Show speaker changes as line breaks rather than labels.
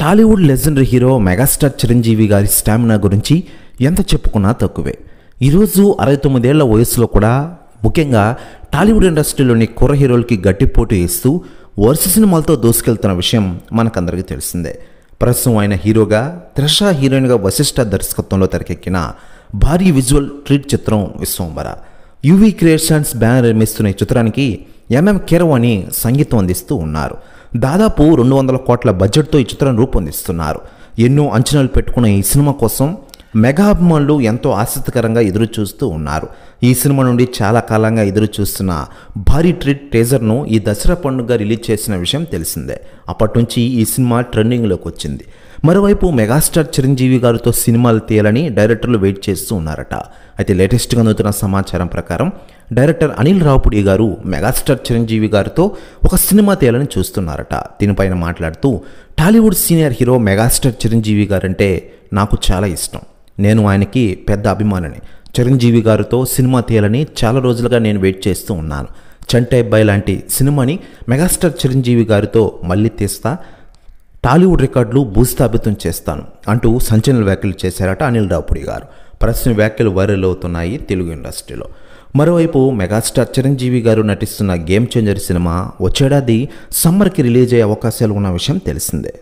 Tollywood legendary hero megastar Chiranjeevi గారి stamina గురించి ఎంత చెప్పుకున్నా తక్కువే. ఈరోజు 69 ఏళ్ల వయసులో కూడా ముఖ్యంగా టాలీవుడ్ ఇండస్ట్రీలోని కుర్ర హీరోలకి గట్టి పోటీ ఇస్తూ వరుస సినిమాలతో దూసుకెళ్తున్న విషయం మనకందరికీ తెలిసిందే. ప్రస్తుతం ఆయన హీరోగా, త్రిష హీరోయిన్గా వశిష్ఠ దర్శకత్వంలో తెరకెక్కిన భారీ విజువల్ ట్రీట్ చిత్రం విశ్వంబర. యువి క్రియేషన్స్ బ్యానర్ నిర్మిస్తున్న ఈ చిత్రానికి ఎంఎం కీరవాణి సంగీతం అందిస్తూ ఉన్నారు. దాదాపు 200 కోట్ల బడ్జెట్తో ఈ చిత్రం రూపొందిస్తున్నారు. ఎన్నో అంచనాలు పెట్టుకున్న ఈ సినిమా కోసం మెగా అభిమానులు ఎంతో ఆసక్తికరంగా ఎదురు చూస్తూ ఉన్నారు. ఈ సినిమా నుండి చాలా కాలంగా ఎదురు చూస్తున్న భారీ ట్రీట్ టీజర్ను ఈ దసరా పండుగ రిలీజ్ చేసిన విషయం తెలిసిందే. అప్పటి నుంచి ఈ సినిమా ట్రెండింగ్లోకి వచ్చింది. మరోవైపు మెగాస్టార్ చిరంజీవి గారితో సినిమాలు తీయాలని డైరెక్టర్లు వెయిట్ చేస్తూ ఉన్నారట. అయితే లేటెస్ట్గా అందుతున్న సమాచారం ప్రకారం డైరెక్టర్ అనిల్ రావుపుడి గారు మెగాస్టార్ చిరంజీవి గారితో ఒక సినిమా తీయాలని చూస్తున్నారట. దీనిపైన మాట్లాడుతూ, Tollywood senior hero megastar Chiranjeevi guarantee నాకు చాలా ఇష్టం. నేను ఆయనకి పెద్ద అభిమానిని. చిరంజీవి గారితో సినిమా తీయాలని చాలా రోజులుగా నేను వెయిట్ చేస్తూ ఉన్నాను. చంటే అబ్బాయి లాంటి సినిమాని మెగాస్టార్ చిరంజీవి గారితో మళ్ళీ తీస్తా, టాలీవుడ్ రికార్డులు భూస్థాపితం చేస్తాను అంటూ సంచలన వ్యాఖ్యలు చేశారట అనిల్ రావుపుడి గారు. ప్రస్తుతం వ్యాఖ్యలు వైరల్ అవుతున్నాయి తెలుగు ఇండస్ట్రీలో. మరోవైపు మెగాస్టార్ చిరంజీవి గారు నటిస్తున్న గేమ్ చేంజర్ సినిమా వచ్చేడాది సమ్మర్కి రిలీజ్ అయ్యే అవకాశాలు ఉన్న విషయం తెలిసిందే.